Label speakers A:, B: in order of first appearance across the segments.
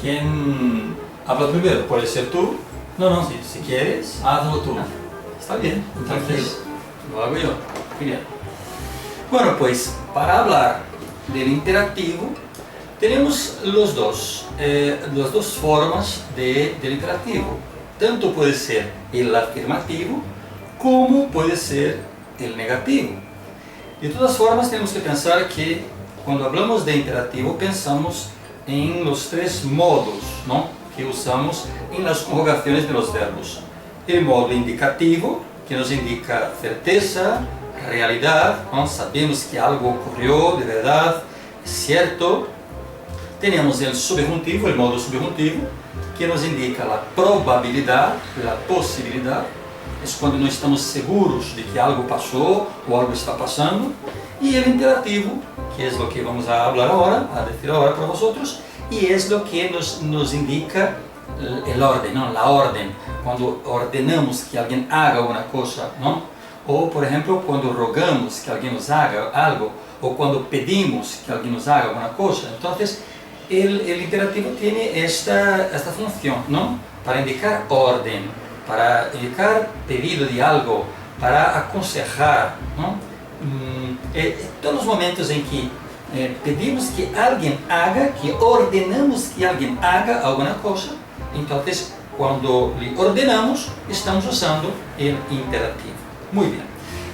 A: ¿Quién habla primero? Puede ser tú.
B: No.
A: Si quieres, hazlo tú. Está bien, entonces lo hago yo.
B: Muy bien. Bueno, pues para hablar del imperativo tenemos las dos formas del imperativo. Tanto puede ser el afirmativo como puede ser el negativo. De todas formas, tenemos que pensar que cuando hablamos de imperativo pensamos en los tres modos, ¿no?, que usamos en las conjugaciones de los verbos. El modo indicativo, que nos indica certeza, realidad, ¿no? Sabemos que algo ocurrió de verdad, es cierto. Tenemos el subjuntivo, el modo subjuntivo, que nos indica la probabilidad, la posibilidad. Es cuando no estamos seguros de que algo pasó o algo está pasando. Y el imperativo, que es lo que vamos a hablar ahora, a decir ahora para vosotros, y es lo que nos indica el orden, ¿no?, la orden. Cuando ordenamos que alguien haga una cosa, ¿no? O, por ejemplo, cuando rogamos que alguien nos haga algo, o cuando pedimos que alguien nos haga una cosa. Entonces, el imperativo tiene esta función, ¿no?, para indicar orden, para indicar pedido de algo, para aconsejar, ¿no? Todos los momentos en que pedimos que alguien haga, que ordenamos que alguien haga alguna cosa, entonces cuando le ordenamos estamos usando el imperativo. Muy bien.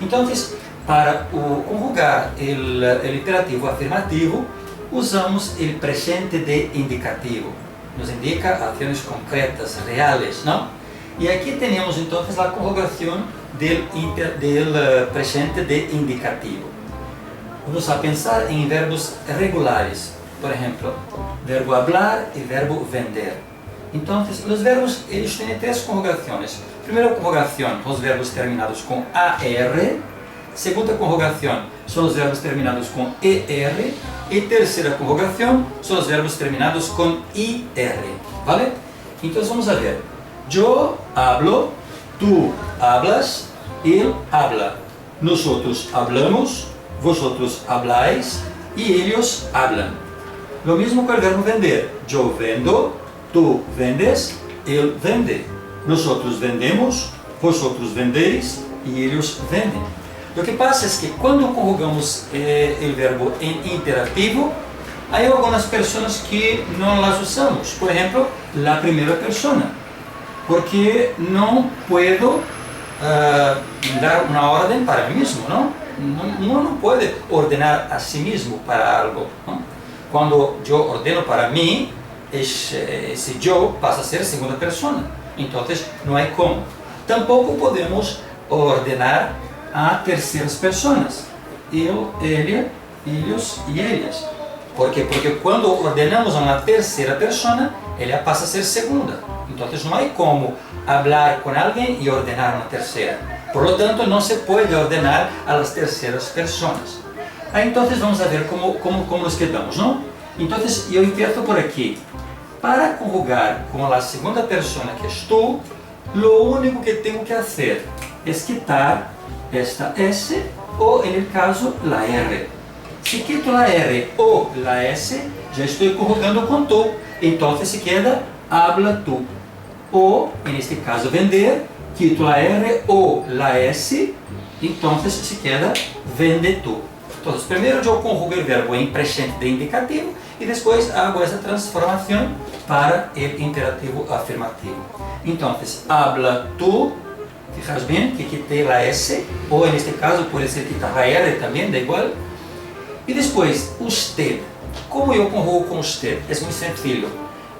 B: Entonces, para conjugar el imperativo afirmativo, usamos el presente de indicativo. Nos indica acciones concretas, reales, ¿no? Y aquí tenemos entonces la conjugación del presente de indicativo. Vamos a pensar en verbos regulares. Por ejemplo, verbo hablar y verbo vender. Entonces, los verbos, ellos tienen tres conjugaciones. Primera conjugación, los verbos terminados con AR. Segunda conjugación, son los verbos terminados con ER. Y tercera conjugación, son los verbos terminados con IR. ¿Vale? Entonces, vamos a ver. Yo hablo, tú hablas, él habla. Nosotros hablamos, vosotros habláis y ellos hablan. Lo mismo con el verbo vender. Yo vendo, tú vendes, él vende. Nosotros vendemos, vosotros vendéis y ellos venden. Lo que pasa es que cuando conjugamos el verbo en imperativo, hay algunas personas que no las usamos. Por ejemplo, la primera persona. Porque no puedo dar una orden para mí mismo, ¿no? Uno no puede ordenar a sí mismo para algo, ¿no? Cuando yo ordeno para mí, ese yo pasa a ser segunda persona. Entonces, no hay cómo. Tampoco podemos ordenar a terceras personas. Eu, ella, ellos y ellas. Porque cuando ordenamos a una tercera persona, ella pasa a ser segunda. Entonces no hay como hablar con alguien y ordenar a una tercera. Por lo tanto, no se puede ordenar a las terceras personas. Entonces vamos a ver cómo nos quedamos, ¿no? Entonces yo empiezo por aquí. Para conjugar con la segunda persona, que es tú, lo único que tengo que hacer es quitar esta S o, en el caso, la R. Si quito la R o la S, ya estoy conjugando con tú. Entonces se queda habla tú. O, en este caso, vender, quito la R o la S, entonces se queda vende tú. Entonces, primero yo conjugo el verbo en presente de indicativo y después hago esa transformación para el imperativo afirmativo. Entonces, habla tú, fijaos bien que quité la S, o en este caso puede ser quitar la R también, da igual. Y después, usted. ¿Cómo yo conjugo con usted? Es muy sencillo.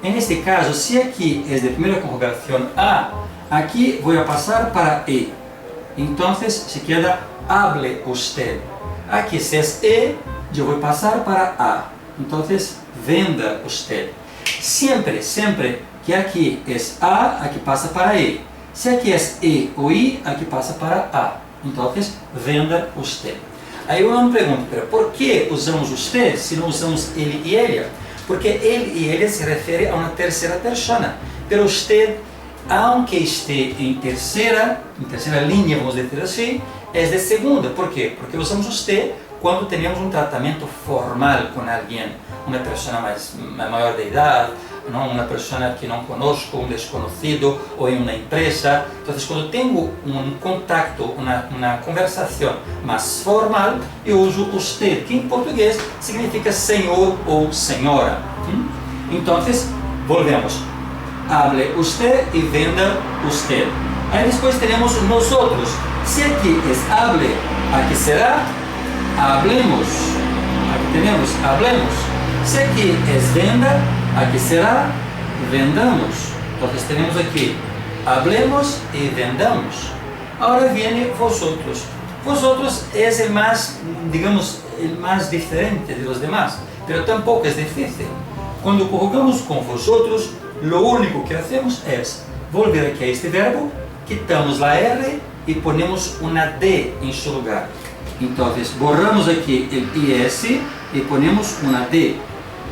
B: En este caso, si aquí es de primera conjugación A, aquí voy a pasar para E. Entonces se queda hable usted. Aquí si es E, yo voy a pasar para A. Entonces, venda usted. Siempre que aquí es A, aquí pasa para E. Si aquí es E o I, aquí pasa para A. Entonces, venda usted. Aí eu me pergunto, pero por que usamos usted se não usamos ele e ella? Porque ele e ella se refere a uma terceira persona. Pero usted, aunque esté em terceira linha, vamos dizer assim, é de segunda. Por quê? Porque usamos usted quando temos um tratamento formal com alguém, uma pessoa maior de idade, não? Uma pessoa que não conosco, um desconhecido, ou em uma empresa. Então, quando tenho um contato, uma conversação mais formal, eu uso usted, que em português significa senhor ou senhora. Então, volvemos. Hable usted e venda usted. Aí depois teremos nosotros. Se aqui é hable, aqui será hablemos. Aqui temos hablemos. Se aqui é venda, aqui será vendamos. Então temos aqui hablemos e vendamos. Agora vem vosotros. Vosotros é o mais, digamos, o mais diferente de los demás, pero tampoco é difícil. Quando conjugamos com vosotros, lo único que hacemos é volver aqui a este verbo, quitamos a R e ponemos uma D em seu lugar. Então, borramos aqui o IS e ponemos uma D.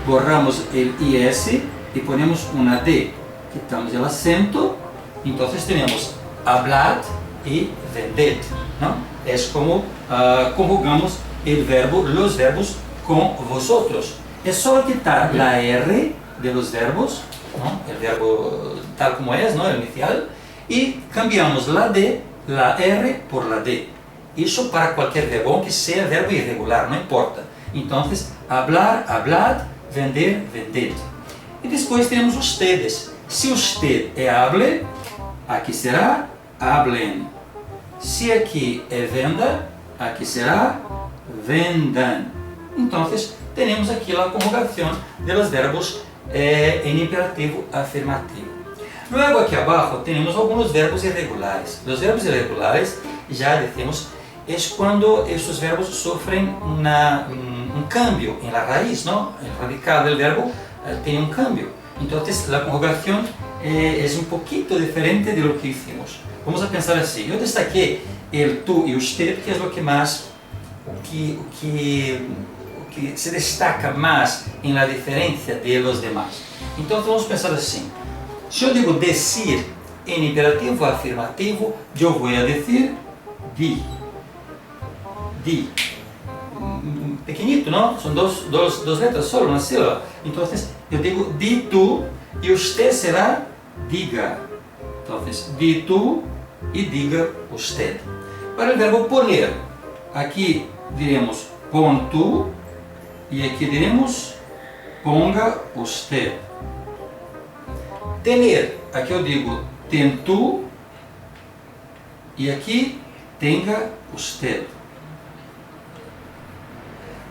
B: Borramos o IS e ponemos uma D. Quitamos o acento. Então, temos hablad e vended. Não? É como conjugamos los verbos com vosotros. É só quitar a R de los verbos, ¿no? El verbo tal como es, ¿no? El inicial, y cambiamos la D, la R por la D. Isso para qualquer verbo, aunque seja verbo irregular, não importa. Então, hablar, hablad, vender, vended. E depois temos ustedes. Se usted é hable, aqui será hablen. Se aqui é venda, aqui será vendan. Então, temos aqui a conjugação dos verbos em imperativo afirmativo. Luego, aqui abaixo, temos alguns verbos irregulares. Os verbos irregulares, já dizemos, é quando estes verbos sofrem cambio em la raiz, não? O radical do verbo tem um cambio. Então, a conjugação é pouquinho diferente de lo que hicimos. Vamos a pensar assim. Eu destaquei el, tu e usted, que é o que mais, o que se destaca mais em la diferença de los demás. Então, vamos pensar assim. Se eu digo decir em imperativo afirmativo, eu vou a dizer di. Di. Pequenito, não? São duas letras só, uma sílaba. Então, eu digo di tu e usted será diga. Então, di tu e diga usted. Para o verbo poner, aqui diremos pon tu e aqui diremos ponga usted. Tener, aqui eu digo ten tu e aqui tenga usted.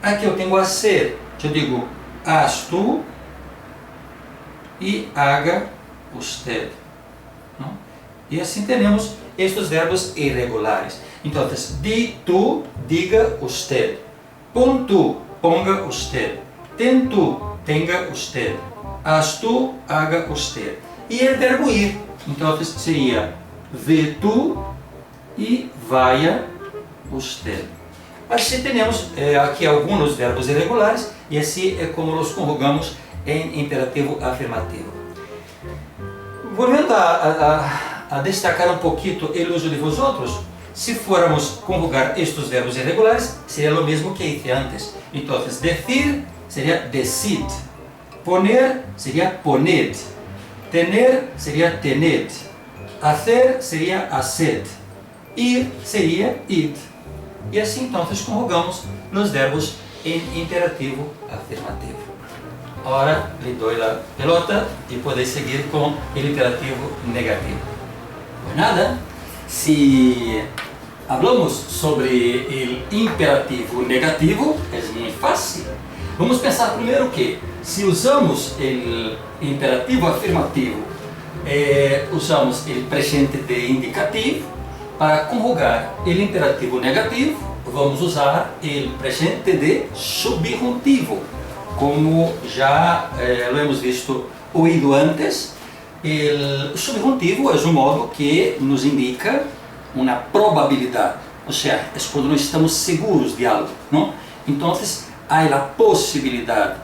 B: Aqui eu tenho hacer, eu digo haz tu e haga usted. Não? E assim temos estes verbos irregulares. Então, di tu, diga usted. Pon tu, ponga usted. Ten tu, tenga usted. Haz tu, haga usted. E o verbo ir. Então, seria ve tu e vaya usted. Assim temos aqui alguns verbos irregulares e assim é como os conjugamos em imperativo afirmativo. Voltando a destacar um pouquinho o uso de vosotros, se formos conjugar estes verbos irregulares, seria o mesmo que hice antes. Então, decir seria decid, poner seria poned, tener seria tened, hacer seria haced, ir seria id. E assim, então, conjugamos os verbos em imperativo afirmativo. Agora, lhe dou a pelota e podeis seguir com o imperativo negativo. Pues nada, se hablamos sobre o imperativo negativo, é muito fácil. Vamos pensar primeiro que, se usamos o imperativo afirmativo, usamos o presente de indicativo. Para conjugar o imperativo negativo, vamos usar o presente de subjuntivo. Como já lo hemos visto oído antes, o subjuntivo é um modo que nos indica uma probabilidade, ou seja, é quando nós estamos seguros de algo, não? Então, há a possibilidade.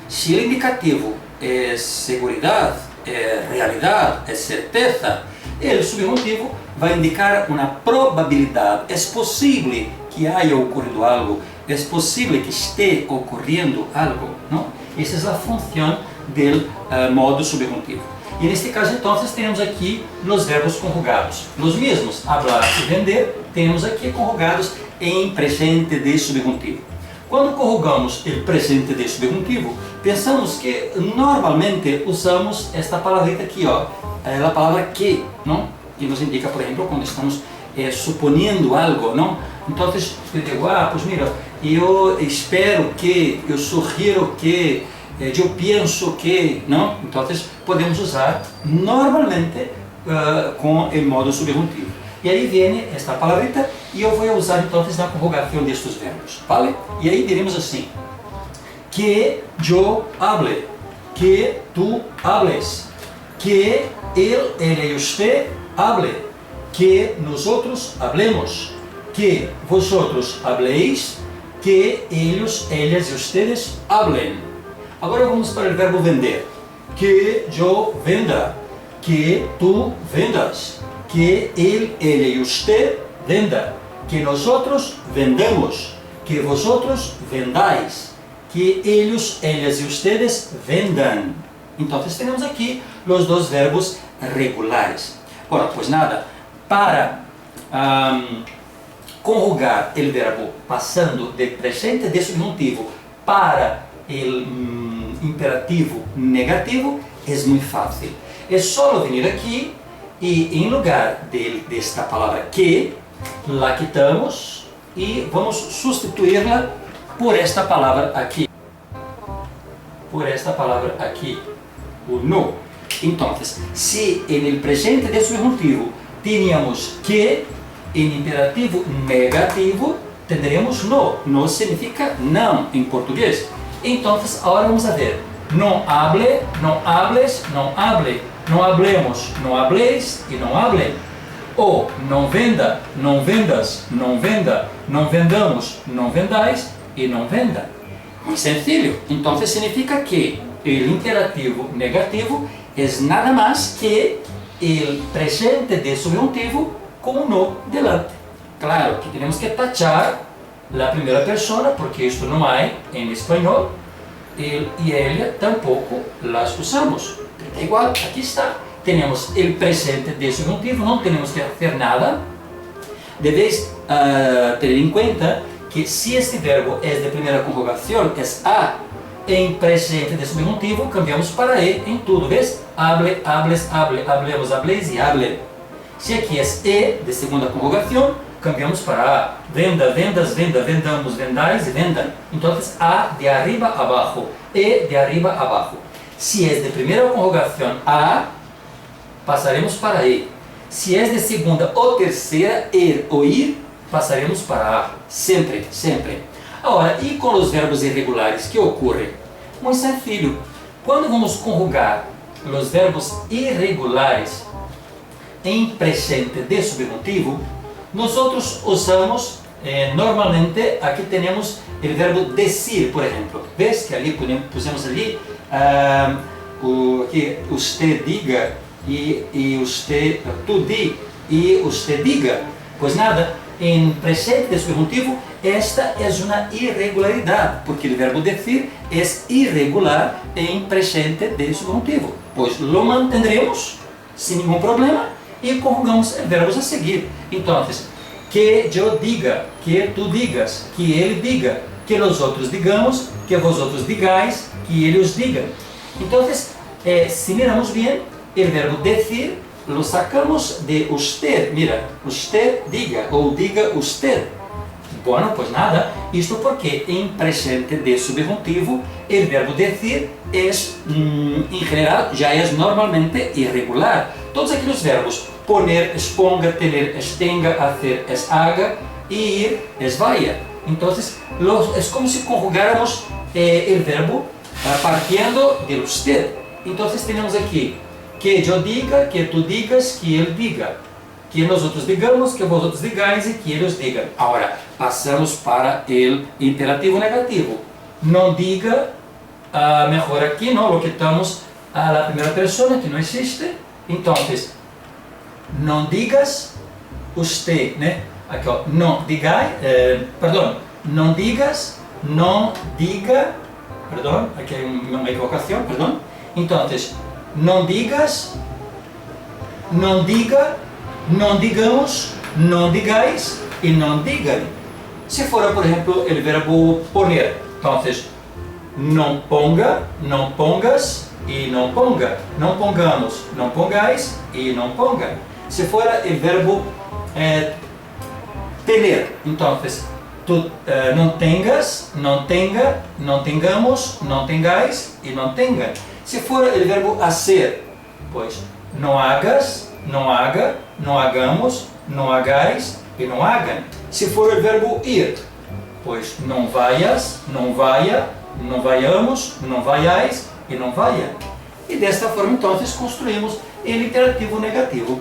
B: Se o indicativo é seguridade, é realidade, é certeza, o subjuntivo vai indicar uma probabilidade. É possível que haya ocorrido algo, es posible que esté ocurriendo algo, ¿no? Esa es la función del modo subjuntivo. E neste caso, então, temos aqui os verbos conjugados. Os mesmos, hablar e vender, temos aqui conjugados em presente de subjuntivo. Quando conjugamos o presente de subjuntivo, pensamos que normalmente usamos esta palavrita aqui, ó, a palavra que, não? Que nos indica, por exemplo, quando estamos suponiendo algo, não? Então, eu digo, pues mira, eu espero que, eu sugiro que, eu penso que, não? Então, podemos usar normalmente com o modo subjuntivo. E aí vem esta palavrita e eu vou usar então na conjugação destes verbos, vale? E aí diremos assim: que eu hable, que tu hables, que ele e usted hable, que nosotros hablemos, que vosotros habléis, que ellos, ellas e ustedes hablen. Agora vamos para o verbo vender. Que eu venda, que tu vendas, que ele e usted venda, que nosotros vendamos, que vosotros vendais, que ellos, ellas e ustedes vendan. Então, temos aqui os dois verbos regulares. Ora, pois nada, para conjugar o verbo passando de presente de subjuntivo para o imperativo negativo é muito fácil. É só vir aqui e em lugar desta palavra que, la quitamos e vamos substituí-la por esta palavra aqui. Por esta palavra aqui, o no. Então, se no presente de subjuntivo tínhamos que, em imperativo negativo tendremos no. No significa não em português. Então, agora vamos a ver. Não hable, não hables, não hable. Não hablemos, não habléis e não hablem. Ou não venda, não vendas, não venda. Não vendamos, não vendais e não venda. Muito sencillo. Então, significa que o imperativo negativo é nada mais que o presente de subjuntivo com no delante. Claro que temos que tachar a primeira pessoa, porque isto não há em espanhol, ele e ela tampouco las usamos. É igual, aqui está. Temos o presente de subjuntivo, não temos que fazer nada. Deveis ter em conta que se este verbo é de primeira conjugação, é a, em presente de subjuntivo, cambiamos para e em tudo, vês? Hable, hables, hable, hablemos, habléis e hable. Se aqui é e de segunda conjugação, cambiamos para a. Venda, vendas, venda, vendamos, vendais e vendam. Então, a de arriba a abajo, e de arriba a abajo. Se é de primeira conjugação a, passaremos para e. Se é de segunda ou terceira, er ou ir, passaremos para a. Sempre, sempre. Agora, e com os verbos irregulares, que ocorre? Muito sencillo. Quando vamos conjugar os verbos irregulares em presente de subjuntivo, nós usamos, normalmente, aqui temos o verbo decir, por exemplo. Vês que ali pusemos ali, que usted diga e usted, tu di e usted diga. Pois nada, em presente de subjuntivo, esta é uma irregularidade, porque o verbo decir é irregular em presente de subjuntivo. Pois lo mantendremos sem nenhum problema e conjugamos verbos a seguir. Então, que eu diga, que tu digas, que ele diga, que nós outros digamos, que vós outros digais, que ele os diga. Então, se miramos bem, o verbo decir lo sacamos de usted. Mira, usted diga ou diga usted. Bueno, pues nada, isto porque em presente de subjuntivo o verbo decir é, em geral, já é normalmente irregular. Todos aqueles verbos, poner, exponga, tener, tenga, hacer, haga e ir, vaya. Então, é como se conjugáramos o verbo partindo de usted. Então, temos aqui que eu diga, que tu digas, que ele diga. Que nós outros digamos, que vós outros digais e que eles digam. Agora, passamos para o imperativo negativo. Não diga, mejor aqui, não, lo quitamos a la primeira pessoa, que não existe. Então, não digas usted, né? Aqui, ó, não digai, perdão, não digas, não diga, perdão, aqui hay uma equivocação, perdão. Então, não digas, não diga, não digamos, não digais e não digam. Se for, por exemplo, o verbo poner, então, não ponga, não pongas e não ponga. Não pongamos, não pongais e não ponga. Se for o verbo tener, então, tu não tengas, não tenga, não tengamos, não tengais e não tenga. Se for o verbo hacer, pois não hagas, não haga, não hagamos, não hagais e não hagam. Se for o verbo ir, pois não vayas, não vaya, não vayamos, não vayais e não vaia. E desta forma, então, construímos o imperativo negativo.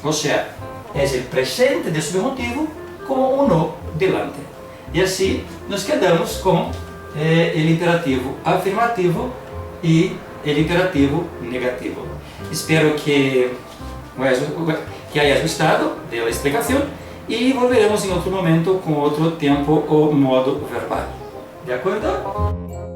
B: Ou seja, é o presente do subjuntivo com um no delante. E assim, nos quedamos com o imperativo afirmativo e o imperativo negativo. Espero que hayas gostado da explicação e volveremos em outro momento com outro tempo ou modo verbal. De acordo?